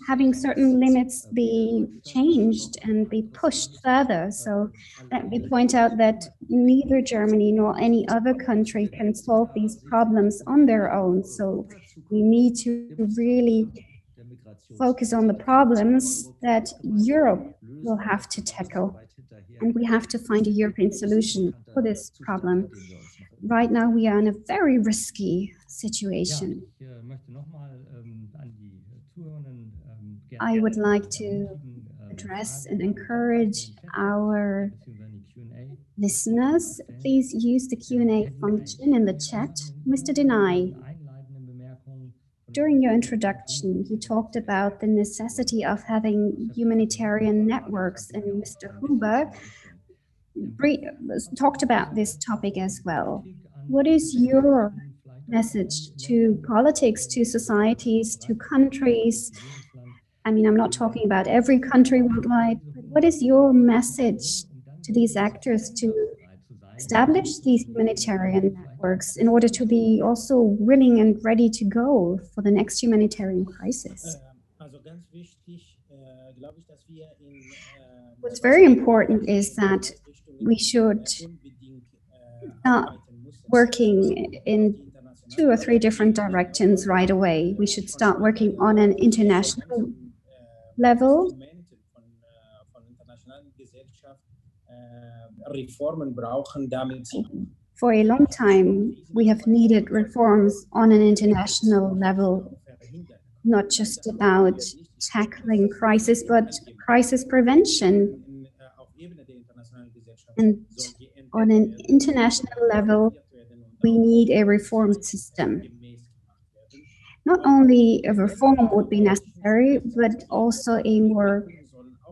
having certain limits be changed and be pushed further. So let me point out that neither Germany nor any other country can solve these problems on their own. So we need to really focus on the problems that Europe will have to tackle. And we have to find a European solution for this problem. Right now, we are in a very risky situation. I would like to address and encourage our listeners. Please use the Q&A function in the chat. Mr. Dinnayi, during your introduction, you talked about the necessity of having humanitarian networks, and Mr. Huber talked about this topic as well. What is your message to politics, to societies, to countries? I mean, I'm not talking about every country worldwide, but what is your message to these actors to establish these humanitarian networks in order to be also willing and ready to go for the next humanitarian crisis? What's very important is that we should start working in 2 or 3 different directions right away. We should start working on an international level. For a long time, we have needed reforms on an international level, not just about tackling crisis, but crisis prevention. And on an international level, we need a reform system. Not only a reform would be necessary, but also a more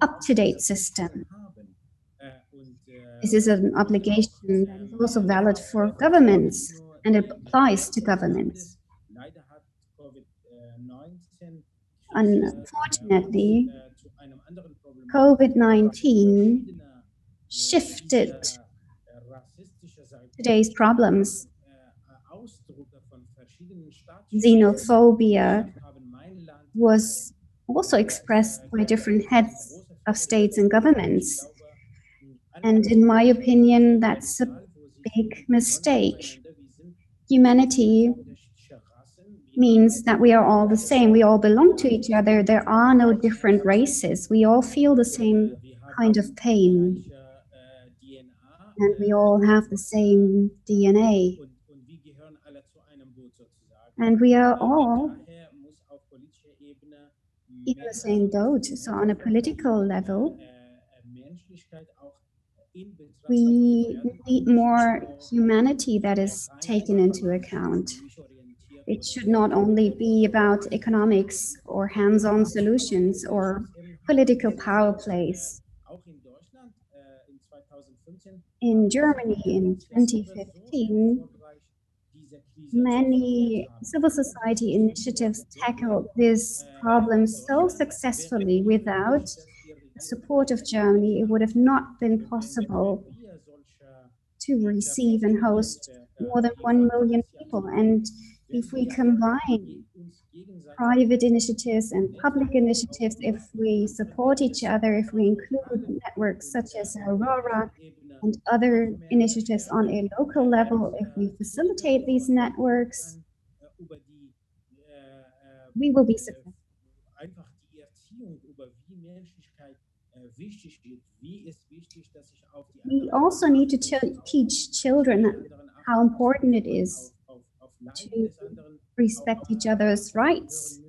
up-to-date system. This is an obligation that is also valid for governments, and it applies to governments. Unfortunately, COVID-19 shifted today's problems. Xenophobia was also expressed by different heads of states and governments. And in my opinion, that's a big mistake. Humanity means that we are all the same. We all belong to each other. There are no different races. We all feel the same kind of pain. And we all have the same DNA. And we are all in the same boat. So on a political level, we need more humanity that is taken into account. It should not only be about economics or hands-on solutions or political power plays. In Germany in 2015, many civil society initiatives tackled this problem so successfully. Without the support of Germany, it would have not been possible to receive and host more than 1 million people. And if we combine private initiatives and public initiatives, if we support each other, if we include networks such as Aurora and other initiatives on a local level, if we facilitate these networks, we will be successful. Einfach die Erziehung über wie Menschlichkeit wichtig ist, wie es wichtig, dass ich auf die We also need to teach children how important it is to respect each other's rights.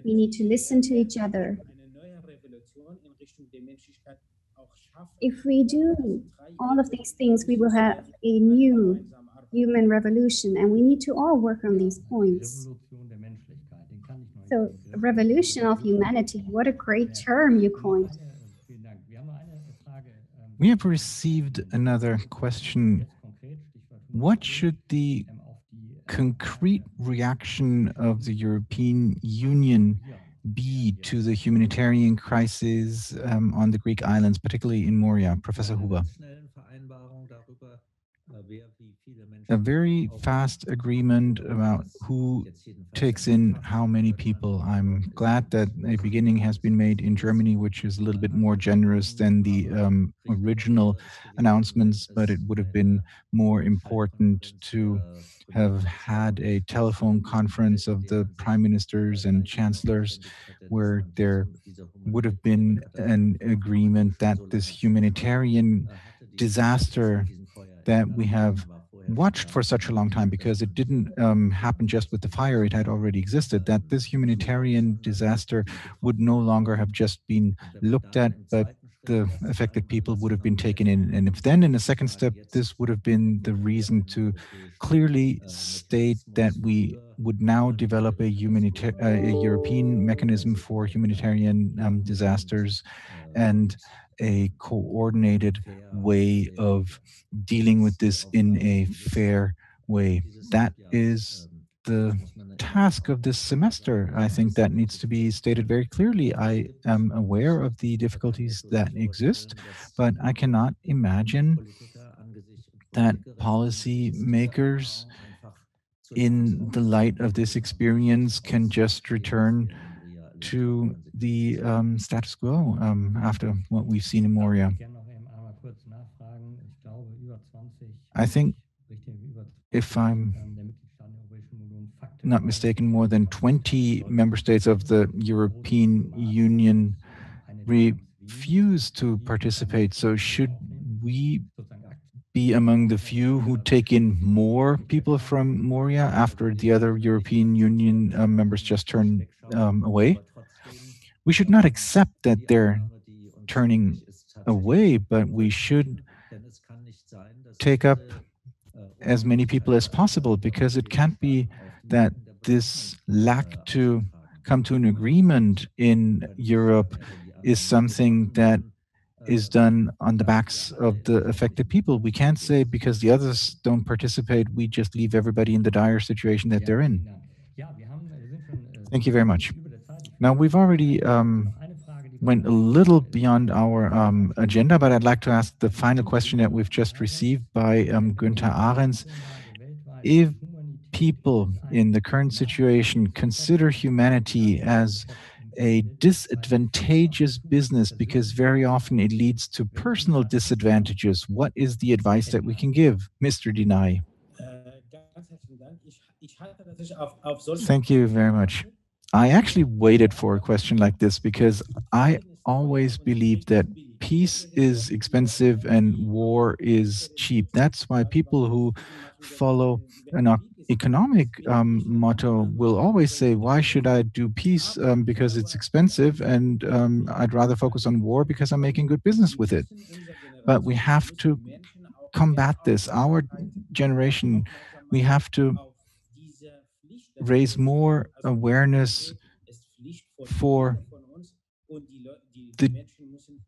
We need to listen to each other. If we do all of these things, we will have a new human revolution, and we need to all work on these points. So, revolution of humanity, what a great term you coined. We have received another question. What should the concrete reaction of the European Union be to the humanitarian crisis on the Greek islands, particularly in Moria? Professor Huber. A very fast agreement about who takes in how many people. I'm glad that a beginning has been made in Germany, which is a little bit more generous than the original announcements, but it would have been more important to have had a telephone conference of the prime ministers and chancellors where there would have been an agreement that this humanitarian disaster that we have watched for such a long time, because it didn't happen just with the fire, it had already existed, that this humanitarian disaster would no longer have just been looked at, but the affected people would have been taken in. And if then in a second step, this would have been the reason to clearly state that we would now develop a European mechanism for humanitarian disasters and a coordinated way of dealing with this in a fair way. That is the task of this semester. I think that needs to be stated very clearly. I am aware of the difficulties that exist, but I cannot imagine that policy makers, in the light of this experience, can just return to the status quo after what we've seen in Moria. I think, if I'm not mistaken, more than 20 member states of the European Union refuse to participate. So should we be among the few who take in more people from Moria after the other European Union members just turn away? We should not accept that they're turning away, but we should take up as many people as possible, because it can't be that this lack to come to an agreement in Europe is something that is done on the backs of the affected people. We can't say because the others don't participate, we just leave everybody in the dire situation that they're in. Thank you very much. Now, we've already went a little beyond our agenda, but I'd like to ask the final question that we've just received by Günther Ahrens. If people in the current situation consider humanity as a disadvantageous business because very often it leads to personal disadvantages, what is the advice that we can give, Mr. Dinnayi? Thank you very much. I actually waited for a question like this because I always believed that peace is expensive and war is cheap. That's why people who follow an economic motto will always say, why should I do peace? Because it's expensive, and I'd rather focus on war because I'm making good business with it. But we have to combat this. Our generation, we have to raise more awareness for the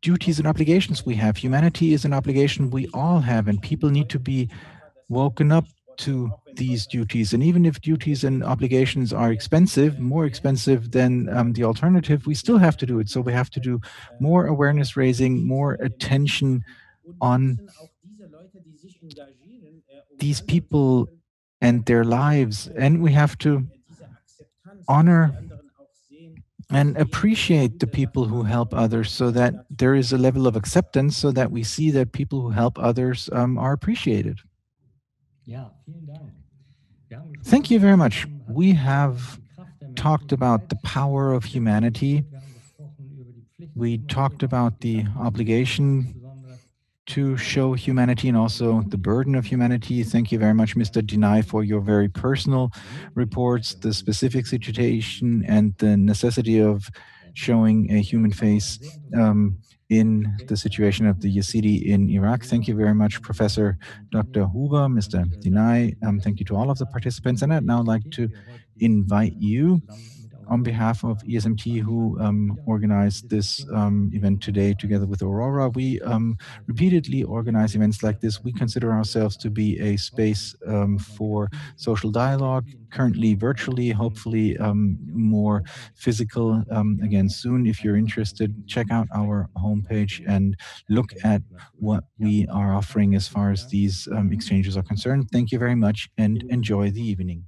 duties and obligations we have. Humanity is an obligation we all have, and people need to be woken up to these duties. And even if duties and obligations are expensive, more expensive than the alternative, we still have to do it. So we have to do more awareness raising, more attention on these people and their lives. And we have to honor and appreciate the people who help others, so that there is a level of acceptance, so that we see that people who help others are appreciated. Thank you very much. We have talked about the power of humanity. We talked about the obligation to show humanity and also the burden of humanity. Thank you very much, Mr. Dinnayi, for your very personal reports, the specific situation, and the necessity of showing a human face in the situation of the Yazidi in Iraq. Thank you very much, Professor Dr. Huber, Mr. Dinnayi. Thank you to all of the participants. And I'd now like to invite you on behalf of ESMT, who organized this event today together with Aurora. We repeatedly organize events like this. We consider ourselves to be a space for social dialogue, currently virtually, hopefully more physical again soon. If you're interested, check out our homepage and look at what we are offering as far as these exchanges are concerned. Thank you very much and enjoy the evening.